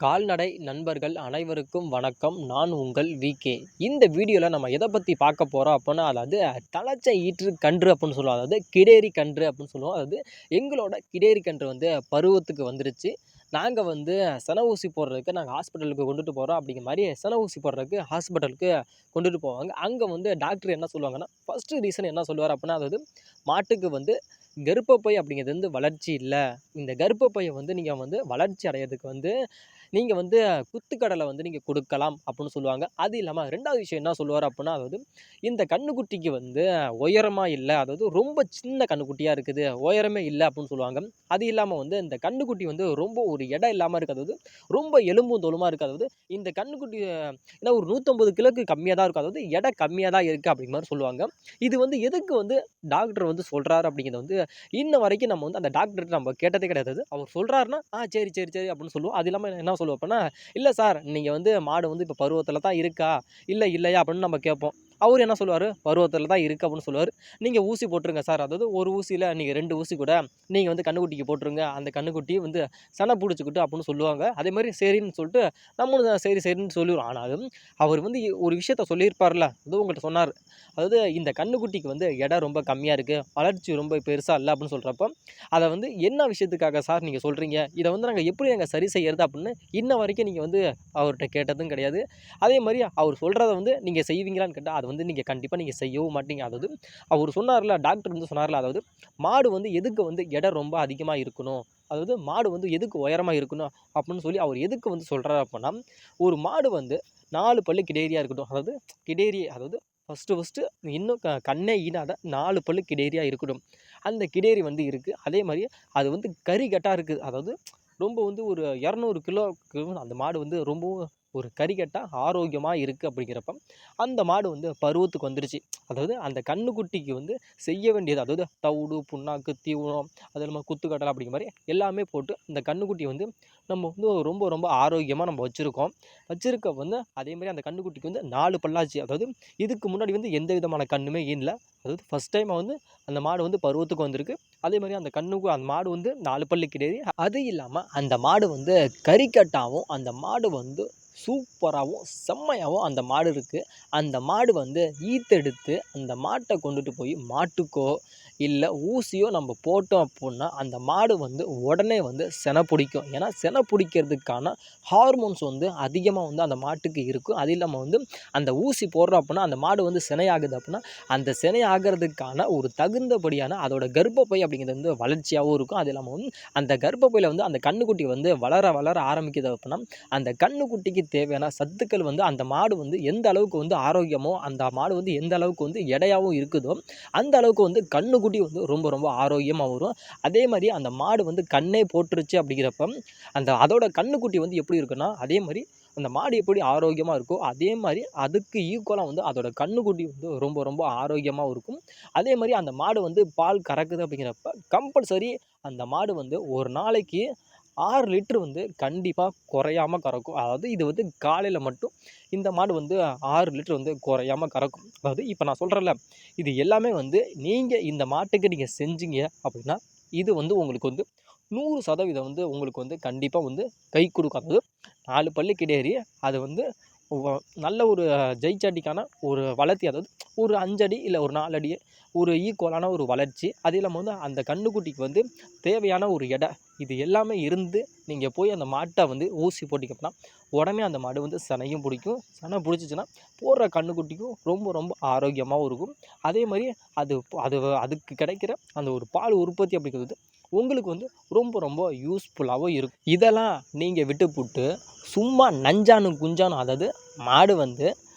கால்நடை நண்பர்கள் அனைவருக்கும் வணக்கம். நான் உங்கள் விகே. இந்த வீடியோவில் நம்ம எதை பற்றி பார்க்க போகிறோம் அப்படின்னா, அதாவது தலச்சை ஈற்று கன்று அப்படின்னு சொல்லுவோம். அதாவது கிடேரி கன்று அப்படின்னு சொல்லுவோம். அதாவது எங்களோட கிடேரி கன்று வந்து பருவத்துக்கு வந்துருச்சு. நாங்கள் வந்து சென ஊசி போடுறதுக்கு நாங்கள் ஹாஸ்பிட்டலுக்கு கொண்டுட்டு போகிறோம். அப்படிங்கிற மாதிரி சென ஊசி போடுறதுக்கு ஹாஸ்பிட்டலுக்கு கொண்டுட்டு போவாங்க. அங்கே வந்து டாக்டர் என்ன சொல்லுவாங்கன்னா, ஃபஸ்ட்டு ரீசன் என்ன சொல்லுவார் அப்படின்னா, அதாவது மாட்டுக்கு வந்து கர்ப்பப்பை அப்படிங்கிறது வந்து வளர்ச்சி இல்லை. இந்த கர்ப்பப்பையை வந்து நீங்கள் வந்து வளர்ச்சி அடையிறதுக்கு வந்து நீங்கள் வந்து குத்துக்கடலை வந்து நீங்கள் கொடுக்கலாம் அப்படின்னு சொல்லுவாங்க. அது இல்லாமல் 2வது விஷயம் என்ன சொல்லுவார் அப்படின்னா, அதாவது இந்த கன்றுக்குட்டிக்கு வந்து உயரமாக இல்லை, அதாவது ரொம்ப சின்ன கன்றுக்குட்டியாக இருக்குது, உயரமே இல்லை அப்படின்னு சொல்லுவாங்க. அது இல்லாமல் வந்து இந்த கன்றுக்குட்டி வந்து ரொம்ப ஒரு இடம் இல்லாமல் இருக்குது, அதாவது ரொம்ப எலும்பும் தோலுமாக இருக்குது. அதாவது இந்த கன்றுக்குட்டி ஏன்னா ஒரு 150 கிலோக்கு கம்மியாக தான் இருக்கும், அதாவது எடை கம்மியாக தான் இருக்குது அப்படிங்கிற மாதிரி சொல்லுவாங்க. இது வந்து எதுக்கு வந்து டாக்டர் வந்து சொல்கிறாரு அப்படிங்கிறது வந்து இன்ன வரைக்கும் நம்ம வந்து அந்த டாக்டர்கிட்ட நம்ம கேட்டதே கிடையாது. அவர் சொல்கிறாருன்னா சரி சரி சரி அப்படின்னு சொல்லுவோம். அது இல்லாமல் என்ன சொல்லுவோம் அப்படின்னா, இல்லை சார் நீங்கள் வந்து மாடு வந்து இப்போ பருவத்தில் தான் இருக்கா இல்லை இல்லையா அப்படின்னு நம்ம கேட்போம். அவர் என்ன சொல்லுவார், பருவத்தில் தான் இருக்குது அப்படின்னு சொல்லுவார். நீங்கள் ஊசி போட்டுருங்க சார், அதாவது ஒரு ஊசியில் நீங்கள் 2 ஊசி கூட நீங்கள் வந்து கன்றுக்குட்டிக்கு போட்டுருங்க, அந்த கன்றுக்குட்டி வந்து சனை பிடிச்சிக்கிட்டு அப்படின்னு சொல்லுவாங்க. அதே மாதிரி சரின்னு சொல்லிட்டு நம்மளும் சரி சரின்னு சொல்லிடுவோம். ஆனாலும் அவர் வந்து ஒரு விஷயத்த சொல்லியிருப்பார்ல, அதுவும் உங்கள்கிட்ட சொன்னார். அதாவது இந்த கன்றுக்குட்டிக்கு வந்து எடை ரொம்ப கம்மியாக இருக்குது, வளர்ச்சி ரொம்ப பெருசாக இல்லை அப்படின்னு சொல்கிறப்ப, அதை வந்து என்ன விஷயத்துக்காக சார் நீங்கள் சொல்கிறீங்க, இதை வந்து நாங்கள் எப்படி நாங்கள் சரி செய்கிறது அப்படின்னு இன்ன வரைக்கும் நீங்கள் வந்து அவர்கிட்ட கேட்டதும் கிடையாது. அதே மாதிரி அவர் சொல்கிறத வந்து நீங்கள் செய்வீங்களான்னு கேட்டால், அது வந்து நீங்கள் கண்டிப்பாக நீங்கள் செய்யவும் மாட்டீங்க. அதாவது அவர் சொன்னார்ல, டாக்டர் வந்து சொன்னார்ல, அதாவது மாடு வந்து எதுக்கு வந்து எடை ரொம்ப அதிகமாக இருக்கணும், அதாவது மாடு வந்து எதுக்கு உயரமாக இருக்கணும் அப்படின்னு சொல்லி அவர் எதுக்கு வந்து சொல்கிறார் அப்படின்னா, ஒரு மாடு வந்து 4 பல்லு கிடேரியாக இருக்கட்டும், அதாவது கிடேரி, அதாவது ஃபஸ்ட்டு இன்னும் கண்ணே ஈனாத 4 பல்லு கிடேரியாக இருக்கட்டும். அந்த கிடேரி வந்து இருக்குது. அதே மாதிரி அது வந்து கறிகட்டாக இருக்குது, அதாவது ரொம்ப வந்து ஒரு 200 கிலோக்கு அந்த மாடு வந்து ரொம்பவும் ஒரு கறிகட்டா ஆரோக்கியமாக இருக்குது. அப்படிங்கிறப்ப அந்த மாடு வந்து பருவத்துக்கு வந்துருச்சு. அதாவது அந்த கன்றுக்குட்டிக்கு வந்து செய்ய வேண்டியது, அதாவது தவிடு, புண்ணாக்கு, தீவனம், அது இல்லாமல் குத்துக்கடலை அப்படிங்கிற மாதிரி எல்லாமே போட்டு அந்த கன்றுக்குட்டி வந்து நம்ம வந்து ரொம்ப ரொம்ப ஆரோக்கியமாக நம்ம வச்சுருக்கோம். வச்சுருக்க வந்து அதே மாதிரி அந்த கன்றுக்குட்டிக்கு வந்து 4 பல்லாச்சு. அதாவது இதுக்கு முன்னாடி வந்து எந்த விதமான கன்றுமே ஈனல. அதாவது ஃபஸ்ட் டைம் வந்து அந்த மாடு வந்து பருவத்துக்கு வந்திருக்கு. அதே மாதிரி அந்த அந்த மாடு வந்து 4 பல்லு கிடையாது. அது இல்லாமல் அந்த மாடு வந்து கறிக்கட்டாகவும், அந்த மாடு வந்து சூப்பராகவும் செம்மையாகவும் அந்த மாடு இருக்குது. அந்த மாடு வந்து ஈத்தெடுத்து அந்த மாட்டை கொண்டுட்டு போய் மாட்டுக்கோ இல்லை ஊசியோ நம்ம போட்டோம் அப்படின்னா, அந்த மாடு வந்து உடனே வந்து செனை பிடிக்கும். ஏன்னா செனை பிடிக்கிறதுக்கான ஹார்மோன்ஸ் வந்து அதிகமாக வந்து அந்த மாட்டுக்கு இருக்கும். அது இல்லாமல் வந்து அந்த ஊசி போடுறோம் அப்படின்னா, அந்த மாடு வந்து சினையாகுது அப்படின்னா, அந்த சினை ஆகிறதுக்கான ஒரு தகுந்தபடியான அதோட கர்ப்பப்பை அப்படிங்கிறது வந்து வளர்ச்சியாகவும் இருக்கும். அது இல்லாமல் வந்து அந்த கர்ப்பப்பையில் வந்து அந்த கன்றுக்குட்டி வந்து வளர வளர ஆரம்பிக்குது அப்படின்னா, அந்த கன்றுக்குட்டிக்கு தேவையான சத்துக்கள் வந்து அந்த மாடு வந்து எந்த அளவுக்கு வந்து ஆரோக்கியமோ, அந்த மாடு வந்து எந்த அளவுக்கு வந்து எடையாகவும் இருக்குதோ, அந்த அளவுக்கு வந்து கன்றுக்குட்டி வந்து ரொம்ப ரொம்ப ஆரோக்கியமாக வரும். அதே மாதிரி அந்த மாடு வந்து கண்ணே போட்டுருச்சு அப்படிங்கிறப்ப, அதோட கன்றுக்குட்டி வந்து எப்படி இருக்குன்னா, அதே மாதிரி அந்த மாடு எப்படி ஆரோக்கியமாக இருக்கோ, அதே மாதிரி அதுக்கு ஈக்குவலாக வந்து அதோட கன்றுக்குட்டி வந்து ரொம்ப ரொம்ப ஆரோக்கியமாகவும் இருக்கும். அதே மாதிரி அந்த மாடு வந்து பால் கறக்குது அப்படிங்கிறப்ப கம்பல்சரி அந்த மாடு வந்து ஒரு நாளைக்கு 6 லிட்டர் வந்து கண்டிப்பாக குறையாமல் கறக்கும். அதாவது இது வந்து காலையில் மட்டும் இந்த மாடு வந்து 6 லிட்டர் வந்து குறையாமல் கறக்கும். அதாவது இப்போ நான் சொல்கிறேன்ல, இது எல்லாமே வந்து நீங்கள் இந்த மாட்டுக்கு நீங்கள் செஞ்சீங்க அப்படின்னா, இது வந்து உங்களுக்கு வந்து 100% வந்து உங்களுக்கு வந்து கண்டிப்பாக வந்து கை கொடுக்கும். அதாவது 4 பல்லு கிடேரி, அது வந்து நல்ல ஒரு ஜெய்சாட்டிக்கான ஒரு வளர்த்தி, அதாவது ஒரு 5 அடி இல்லை ஒரு 4 அடி ஒரு ஈக்குவலான ஒரு வளர்ச்சி. அது இல்லாமல் வந்து அந்த கன்றுக்குட்டிக்கு வந்து தேவையான ஒரு எடை, இது எல்லாமே இருந்து நீங்கள் போய் அந்த மாட்டை வந்து ஊசி போட்டிங்க அப்படின்னா, உடனே அந்த மாடு வந்து சனையும் பிடிக்கும். சனை பிடிச்சிச்சின்னா போடுற கன்றுக்குட்டிக்கும் ரொம்ப ரொம்ப ஆரோக்கியமாகவும் இருக்கும். அதே மாதிரி அது அது அதுக்கு கிடைக்கிற அந்த ஒரு பால் உற்பத்தி அப்படிங்கிறது உங்களுக்கு வந்து ரொம்ப ரொம்ப யூஸ்ஃபுல்லாகவும் இருக்கும். இதெல்லாம் நீங்கள் விட்டுப்புட்டு சும்மா நஞ்சானும் குஞ்சானும், அதாவது மாடு வந்து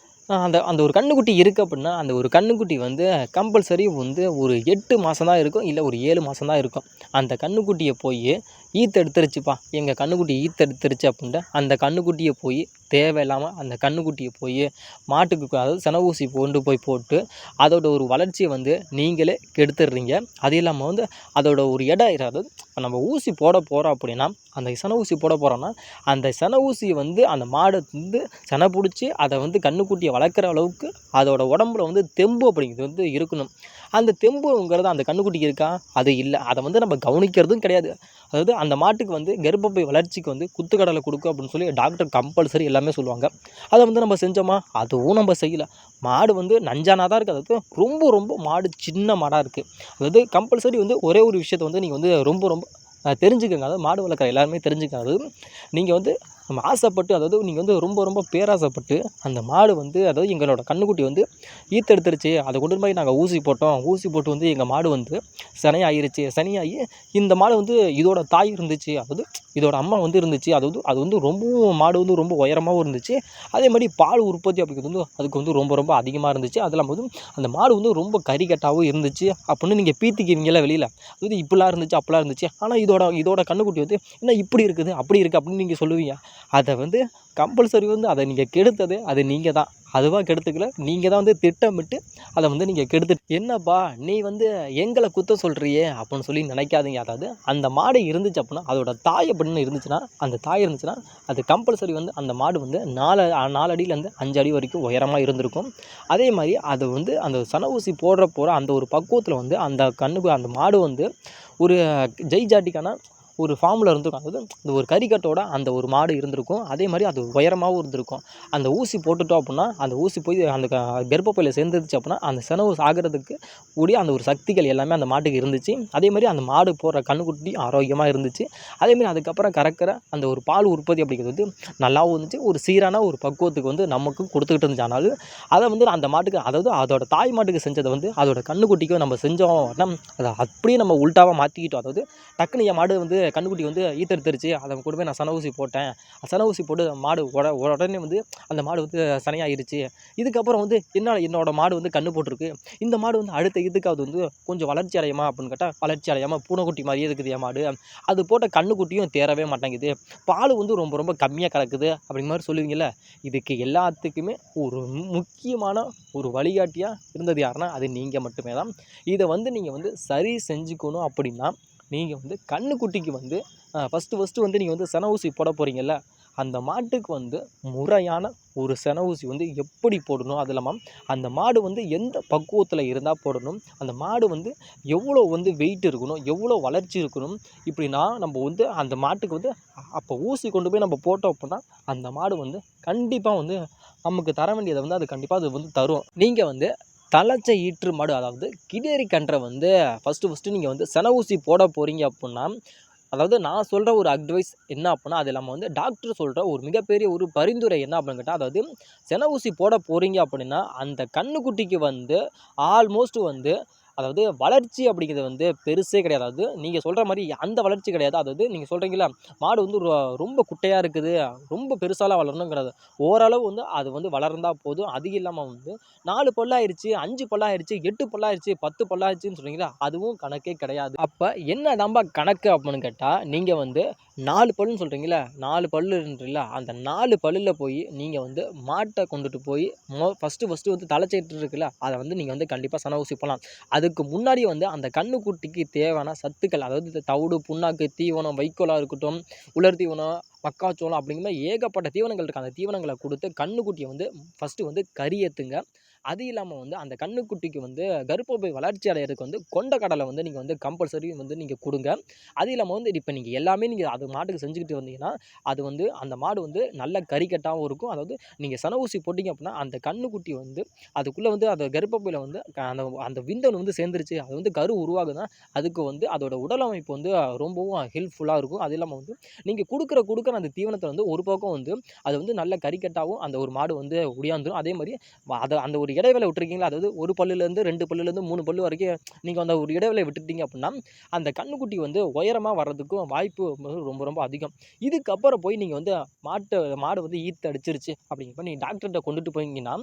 அந்த அந்த ஒரு கன்றுக்குட்டி இருக்குது அப்படின்னா, அந்த ஒரு கன்றுக்குட்டி வந்து கம்பல்சரி வந்து ஒரு 8 மாதம் தான் இருக்கும், இல்லை ஒரு 7 மாதம் தான் இருக்கும். அந்த கன்றுக்குட்டியை போய் ஈத்தெடுத்துருச்சுப்பா, எங்கள் கன்றுக்குட்டி ஈத்தெடுத்துருச்சு அப்படின்ட்டு அந்த கன்றுக்குட்டியை போய் தேவையில்லாமல் அந்த கன்றுக்குட்டியை போய் மாட்டுக்கு, அதாவது செனை ஊசி கொண்டு போய் போட்டு அதோட ஒரு வளர்ச்சியை வந்து நீங்களே கெடுத்துடுறீங்க. அது இல்லாமல் வந்து அதோட ஒரு எடை, அதாவது இப்போ நம்ம ஊசி போட போகிறோம் அப்படின்னா, அந்த செனை ஊசி போட போகிறோன்னா, அந்த செனை ஊசியை வந்து அந்த மாடு வந்து செனை பிடிச்சி அதை வந்து கன்றுக்குட்டியை வளர்க்குற அளவுக்கு அதோட உடம்புல வந்து தெம்பு அப்படிங்கிறது வந்து இருக்கணும். அந்த தெம்புங்கிறது அந்த கன்றுக்குட்டிக்கு இருக்கா? அது இல்லை. அதை வந்து நம்ம கவனிக்கிறதும் கிடையாது. அதாவது அந்த மாட்டுக்கு வந்து கர்ப்பப்பை வளர்ச்சிக்கு வந்து குத்துக்கடலை கொடுக்கும் அப்படின்னு சொல்லி டாக்டர் கம்பல்சரி எல்லாமே சொல்லுவாங்க. அதை வந்து நம்ம செஞ்சோமா? அதுவும் நம்ம செய்யலை. மாடு வந்து நஞ்சானா தான் இருக்குது. அதாவது ரொம்ப ரொம்ப மாடு சின்ன மாடாக இருக்குது. அதாவது கம்பல்சரி வந்து ஒரே ஒரு விஷயத்தை வந்து நீங்கள் வந்து ரொம்ப ரொம்ப தெரிஞ்சுக்கங்க. அதாவது மாடு வளர்க்குற எல்லாருமே தெரிஞ்சுக்கங்க. அதாவது நீங்கள் வந்து நம்ம ஆசைப்பட்டு, அதாவது நீங்கள் வந்து ரொம்ப ரொம்ப பேராசைப்பட்டு அந்த மாடு வந்து, அதாவது எங்களோட கன்றுக்குட்டி வந்து ஈத்தெடுத்துருச்சு, அதை கொண்டு போய் நாங்கள் ஊசி போட்டோம், ஊசி போட்டு வந்து எங்கள் மாடு வந்து சினையாயிருச்சு, சனியாகி இந்த மாடு வந்து இதோட தாய் இருந்துச்சு, அதாவது இதோட அம்மா வந்து இருந்துச்சு, அது வந்து ரொம்பவும் மாடு வந்து ரொம்ப உயரமாகவும் இருந்துச்சு, அதே மாதிரி பால் உற்பத்தி அப்படிங்கிறது வந்து அதுக்கு வந்து ரொம்ப ரொம்ப அதிகமாக இருந்துச்சு, அது இல்லாமல் வந்து அந்த மாடு வந்து ரொம்ப கறிக்கட்டாகவும் இருந்துச்சு அப்படின்னு நீங்கள் பீத்திக்குவீங்களா வெளியில், அது இப்படிலாம் இருந்துச்சு அப்படிலாம் இருந்துச்சு, ஆனால் இதோட கன்றுக்குட்டி வந்து என்ன இப்படி இருக்குது அப்படி இருக்குது அப்படின்னு நீங்கள் சொல்லுவீங்க. அதை வந்து கம்பல்சரி வந்து அதை நீங்கள் கெடுத்தது அது நீங்கள் தான். அதுவாக கெடுத்துக்கல, நீங்கள் தான் வந்து திட்டமிட்டு அதை வந்து நீங்கள் என்னப்பா நீ வந்து எங்களை குத்த சொல்கிறியே அப்படின்னு சொல்லி நினைக்காதீங்க. அதாவது அந்த மாடு இருந்துச்சு அப்படின்னா, அதோட தாய் அப்படின்னு இருந்துச்சுன்னா, அந்த தாய் இருந்துச்சுன்னா அது கம்பல்சரி வந்து அந்த மாடு வந்து 4 அடியிலேருந்து 5 அடி வரைக்கும் உயரமாக இருந்திருக்கும். அதே மாதிரி அது வந்து அந்த சன ஊசி போடுற அந்த ஒரு பக்குவத்தில் வந்து அந்த மாடு வந்து ஒரு ஜெய்ஜாட்டிக்கான ஒரு ஃபார்மில் இருந்திருக்கும். அதாவது இந்த ஒரு கறிக்கட்டோட அந்த ஒரு மாடு இருந்திருக்கும். அதே மாதிரி அது உயரமாகவும் இருந்திருக்கும். அந்த ஊசி போட்டுட்டோம் அப்படின்னா, அந்த ஊசி போய் அந்த கர்ப்பப்பையில் சேர்ந்துருச்சு அப்படின்னா, அந்த செனவு சாகிறதுக்கு கூடிய அந்த ஒரு சக்திகள் எல்லாமே அந்த மாட்டுக்கு இருந்துச்சு. அதே மாதிரி அந்த மாடு போடுற கன்றுக்குட்டி ஆரோக்கியமாக இருந்துச்சு. அதேமாதிரி அதுக்கப்புறம் கறக்கிற அந்த ஒரு பால் உற்பத்தி அப்படிங்கிறது வந்து நல்லாவும் இருந்துச்சு. ஒரு சீரான ஒரு பக்குவத்துக்கு வந்து நமக்கும் கொடுத்துக்கிட்டு இருந்துச்சு. ஆனாலும் அதை வந்து அந்த மாட்டுக்கு, அதாவது அதோட தாய் மாட்டுக்கு செஞ்சதை வந்து அதோட கன்றுக்குட்டிக்கும் நம்ம செஞ்சோம் அப்படின்னா, அதை அப்படியே நம்ம உல்ட்டாவாக மாற்றிக்கிட்டோம். அதாவது டக்குனு என் மாடு வந்து கன்றுக்குட்டி வந்து ஈத்தெடுத்துருச்சு, அதை கொண்டு போய் நான் சன ஊசி போட்டேன், சன ஊசி போட்டு மாடு உடனே வந்து அந்த மாடு வந்து சனையாயிருச்சு, இதுக்கப்புறம் வந்து என்னோட மாடு வந்து கன்று போட்டிருக்கு, இந்த மாடு வந்து அடுத்த இதுக்காவது வந்து கொஞ்சம் வளர்ச்சி அடையுமா அப்படின்னு கேட்டால் வளர்ச்சி அடையாமல் பூனைக்குட்டி மாதிரியே இருக்குது என் மாடு, அது போட்ட கன்றுக்குட்டியும் தேரவே மாட்டேங்குது, பால் வந்து ரொம்ப ரொம்ப கம்மியாக கறக்குது அப்படிங்கிற மாதிரி சொல்லுவீங்கள்ல. இதுக்கு எல்லாத்துக்குமே ஒரு முக்கியமான ஒரு வழிகாட்டியாக இருந்தது யாருன்னா அது நீங்கள் மட்டுமே தான். இதை வந்து நீங்கள் வந்து சரி செஞ்சுக்கணும் அப்படின்னா, நீங்கள் வந்து கன்றுக்குட்டிக்கு வந்து ஃபஸ்ட்டு வந்து நீங்கள் வந்து சென ஊசி போட போகிறீங்கல்ல, அந்த மாட்டுக்கு வந்து முறையான ஒரு சென ஊசி வந்து எப்படி போடணும், அது இல்லாமல் அந்த மாடு வந்து எந்த பக்குவத்தில் இருந்தால் போடணும், அந்த மாடு வந்து எவ்வளோ வந்து வெயிட் இருக்கணும், எவ்வளோ வளர்ச்சி இருக்கணும், இப்படின்னா நம்ம வந்து அந்த மாட்டுக்கு வந்து அப்போ ஊசி கொண்டு போய் நம்ம போட்டோம் அப்படின்னா அந்த மாடு வந்து கண்டிப்பாக வந்து நமக்கு தர வேண்டியதை வந்து அது கண்டிப்பாக அது வந்து தரும். நீங்கள் வந்து தலச்சை ஈற்று மாடு, அதாவது கிடேரி கன்றை வந்து ஃபஸ்ட்டு நீங்கள் வந்து சென ஊசி போட போகிறீங்க அப்புடின்னா, அதாவது நான் சொல்கிற ஒரு அட்வைஸ் என்ன அப்புடின்னா, அது இல்லாமல் வந்து டாக்டர் சொல்கிற ஒரு மிகப்பெரிய ஒரு பரிந்துரை என்ன அப்படின்னு கேட்டால், அதாவது சென ஊசி போட போகிறீங்க அப்படின்னா அந்த கன்றுக்குட்டிக்கு வந்து ஆல்மோஸ்ட் வந்து, அதாவது வளர்ச்சி அப்படிங்கிறது வந்து பெருசே கிடையாது. அதாவது நீங்கள் சொல்கிற மாதிரி அந்த வளர்ச்சி கிடையாது. அதாவது நீங்கள் சொல்கிறீங்களா மாடு வந்து ரொம்ப குட்டையாக இருக்குது, ரொம்ப பெருசாலாம் வளரணுங்கிறது, ஓரளவு வந்து அது வந்து வளர்ந்தால் போதும். அதிகம் இல்லாமல் வந்து 4 பல்லாயிருச்சு, 5 பல்லாயிருச்சு, 8 பல்லாயிருச்சு, 10 பல்லாயிருச்சுன்னு சொல்கிறீங்களா, அதுவும் கணக்கே கிடையாது. அப்போ என்ன தான்பா கணக்கு அப்படின்னு கேட்டால், நீங்கள் வந்து 4 பல்லுன்னு சொல்கிறீங்களா, 4 பல்லுன்றீங்களா, அந்த 4 பல்லில் போய் நீங்கள் வந்து மாட்டை கொண்டுட்டு போய் ஃபஸ்ட்டு வந்து தலைச்சேற்று இருக்குல்ல, அதை வந்து நீங்கள் வந்து கண்டிப்பாக சன ஊசி போடலாம். அதுக்கு முன்னாடி வந்து அந்த கன்றுக்குட்டிக்கு தேவையான சத்துக்கள், அதாவது தவிடு, புண்ணாக்கு, தீவனம், வைக்கோலாக இருக்கட்டும், உலர் தீவனம், மக்காச்சோளம் அப்படிங்கிற மாதிரி ஏகப்பட்ட தீவனங்கள் இருக்குது. அந்த தீவனங்களை கொடுத்து கன்றுக்குட்டியை வந்து ஃபஸ்ட்டு வந்து கறியேற்றுங்க. அது இல்லாமல் வந்து அந்த கன்றுக்குட்டிக்கு வந்து கர்ப்பப்பை வளர்ச்சி அடையிறதுக்கு வந்து கொண்ட கடலை வந்து நீங்கள் வந்து கம்பல்சரி வந்து நீங்கள் கொடுங்க. அது இல்லாமல் வந்து இப்போ நீங்கள் எல்லாமே நீங்கள் அது மாட்டுக்கு செஞ்சுக்கிட்டு வந்தீங்கன்னா, அது வந்து அந்த மாடு வந்து நல்ல கறிக்கட்டாகவும் இருக்கும். அதாவது நீங்கள் சன ஊசி போட்டிங்க அப்படின்னா அந்த கன்றுக்குட்டி வந்து அதுக்குள்ளே வந்து அந்த கர்ப்பப்பையில் வந்து அந்த அந்த விந்தணு வந்து சேர்ந்துருச்சு, அது வந்து கரு உருவாகுதுன்னா அதுக்கு வந்து அதோட உடலமைப்பு வந்து ரொம்பவும் ஹெல்ப்ஃபுல்லாக இருக்கும். அது இல்லாமல் வந்து நீங்கள் கொடுக்குற அந்த தீவனத்தை வந்து ஒரு பக்கம் வந்து அது வந்து நல்ல கறிக்கட்டாகவும் அந்த ஒரு மாடு வந்து உடையாந்துரும். அதே மாதிரி அதை அந்த ஒரு இடைவேளை விட்டுருக்கீங்களா, அதாவது ஒரு பல்லுலேருந்து 2 பல்லுலேருந்து 3 பல்லு வரைக்கும் நீங்கள் அந்த ஒரு இடைவேளை விட்டுட்டீங்க அப்படின்னா அந்த கன்றுக்குட்டி வந்து உயரமாக வர்றதுக்கும் வாய்ப்பு ரொம்ப ரொம்ப அதிகம். இதுக்கப்புறம் போய் நீங்கள் வந்து மாடு வந்து ஈத்து அடிச்சிருச்சு அப்படிங்கிறப்ப நீங்கள் டாக்டர்கிட்ட கொண்டுட்டு போனீங்கன்னா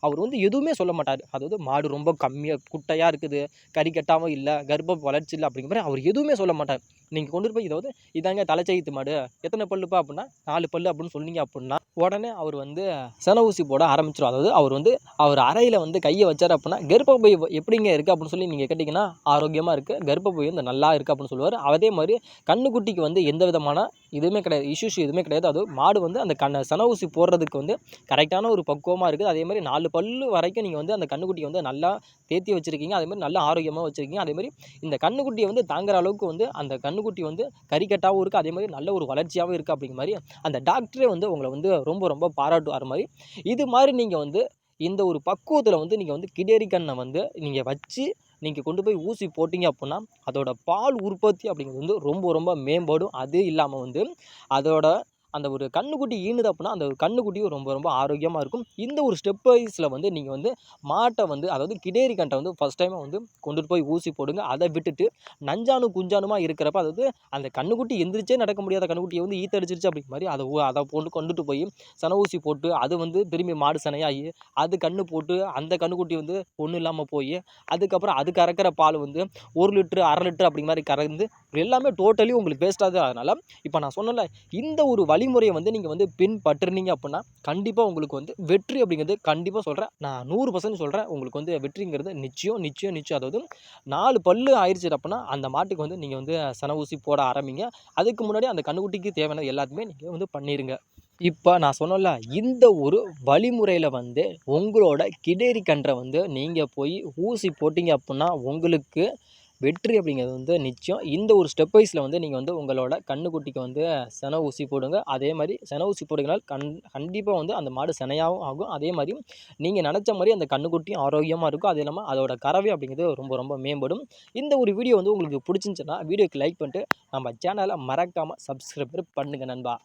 அவர் வந்து எதுவுமே சொல்ல மாட்டார். அதாவது மாடு ரொம்ப கம்மியாக குட்டையாக இருக்குது, கறி கட்டாமல் இல்லை, கர்ப்ப வளர்ச்சி இல்லை அப்படிங்கிற மாதிரி அவர் எதுவுமே சொல்ல மாட்டார். நீங்கள் கொண்டுட்டு போய் இதாவது இதாங்க தலைச்சைத்து மாடு, எத்தனை பல்லுப்பா அப்படின்னா 4 பல்லு அப்படின்னு சொன்னீங்க அப்படின்னா உடனே அவர் வந்து சென ஊசி போட ஆரம்பிச்சிடும். அதாவது அவர் அறை தலையில் வந்து கையை வச்சார் அப்படின்னா கர்ப்பப்பை எப்படிங்க இருக்குது அப்படின்னு சொல்லி நீங்கள் கேட்டிங்கன்னா ஆரோக்கியமாக இருக்குது, கர்ப்பப்பை வந்து நல்லா இருக்குது அப்படின்னு சொல்லுவார். அதே மாதிரி கண்ணுக்குட்டிக்கு வந்து எந்த விதமான இதுவுமே கிடையாது, இஷ்யூஸ் எதுவுமே கிடையாது. அது மாடு வந்து அந்த சன ஊசி போடுறதுக்கு வந்து கரெக்டான ஒரு பக்குவமாக இருக்குது. அதே மாதிரி 4 பல்லு வரைக்கும் நீங்கள் வந்து அந்த கண்ணுக்குட்டியை வந்து நல்லா தேத்தி வச்சுருக்கீங்க. அதே மாதிரி நல்லா ஆரோக்கியமாக வச்சுருக்கீங்க. அதே மாதிரி இந்த கண்ணுக்குட்டியை வந்து தாங்குற அளவுக்கு வந்து அந்த கண்ணுக்குட்டி வந்து கறிக்கட்டாகவும் இருக்குது. அதே மாதிரி நல்ல ஒரு வளர்ச்சியாகவும் இருக்குது அப்படிங்கிற மாதிரி அந்த டாக்டரே வந்து உங்களை வந்து ரொம்ப ரொம்ப பாராட்டுவார் மாதிரி. இது மாதிரி நீங்கள் வந்து இந்த ஒரு பக்குவத்தில் வந்து நீங்கள் வந்து கிடேரி கண்ணை வந்து நீங்கள் வச்சு நீங்கள் கொண்டு போய் ஊசி போட்டிங்க அப்படின்னா அதோட பால் உற்பத்தி அப்படிங்கிறது வந்து ரொம்ப ரொம்ப மேம்படும். அது இல்லாமல் வந்து அதோட அந்த ஒரு கண்ணுக்குட்டி ஈனுது அப்படின்னா அந்த ஒரு கண்ணுக்குட்டியும் ரொம்ப ரொம்ப ஆரோக்கியமாக இருக்கும். இந்த ஒரு ஸ்டெப் வைஸில் வந்து நீங்கள் வந்து மாட்டை வந்து அதாவது கிடேரி கன்றை வந்து ஃபஸ்ட் டைமாக வந்து கொண்டுட்டு போய் ஊசி போடுங்க. அதை விட்டுட்டு நஞ்சானு குஞ்சானுமா இருக்கிறப்ப அதாவது அந்த கண்ணுக்குட்டி எந்திரிச்சே நடக்க முடியாத கண்ணுக்குட்டியை வந்து ஈத்தடிச்சிருச்சு அப்படிங்கிற மாதிரி அதை கொண்டுட்டு போய் சன ஊசி போட்டு அது வந்து திரும்பி மாடு சனையாகி அது கன்று போட்டு அந்த கண்ணுக்குட்டி வந்து ஒன்றும் இல்லாமல் போய் அதுக்கப்புறம் அது கறக்கிற பால் வந்து 1 லிட்டரு 1/2 லிட்டரு அப்படி மாதிரி கறந்து எல்லாமே டோட்டலி உங்களுக்கு வேஸ்ட்டாக தான். அதனால் இப்போ நான் சொன்னல இந்த ஒரு வழிமுறையை வந்து நீங்கள் வந்து பின்பற்றுனீங்க அப்படின்னா கண்டிப்பாக உங்களுக்கு வந்து வெற்றி அப்படிங்கிறது கண்டிப்பாக சொல்கிறேன், நான் 100% சொல்கிறேன். உங்களுக்கு வந்து வெற்றிங்கிறது நிச்சயம் நிச்சயம் நிச்சயம். அதாவது 4 பல்லு ஆயிடுச்சு அப்படின்னா அந்த மாட்டுக்கு வந்து நீங்கள் வந்து சன ஊசி போட ஆரம்பிங்க. அதுக்கு முன்னாடி அந்த கண்ணுக்குட்டிக்கு தேவையானது எல்லாத்தையுமே நீங்கள் வந்து பண்ணிடுங்க. இப்போ நான் சொன்னல இந்த ஒரு வழிமுறையில் வந்து உங்களோட கிடேரி கன்றை வந்து நீங்கள் போய் ஊசி போட்டிங்க அப்படின்னா உங்களுக்கு வெற்றி அப்படிங்கிறது வந்து நிச்சயம். இந்த ஒரு ஸ்டெப் வைஸில் வந்து நீங்கள் வந்து உங்களோட கண்ணுக்குட்டிக்கு வந்து சென ஊசி போடுங்க. அதே மாதிரி சென ஊசி போடுங்கனால் கண்டிப்பாக வந்து அந்த மாடு செனையாகவும் ஆகும். அதே மாதிரி நீங்கள் நினச்ச மாதிரி அந்த கண்ணுக்குட்டியும் ஆரோக்கியமாக இருக்கும். அது இல்லாமல் அதோட கறவை அப்படிங்கிறது ரொம்ப ரொம்ப மேம்படும். இந்த ஒரு வீடியோ வந்து உங்களுக்கு பிடிச்சிருந்துச்சுன்னா வீடியோக்கு லைக் பண்ணிட்டு நம்ம சேனலை மறக்காமல் சப்ஸ்கிரைப் பண்ணுங்கள் நண்பா.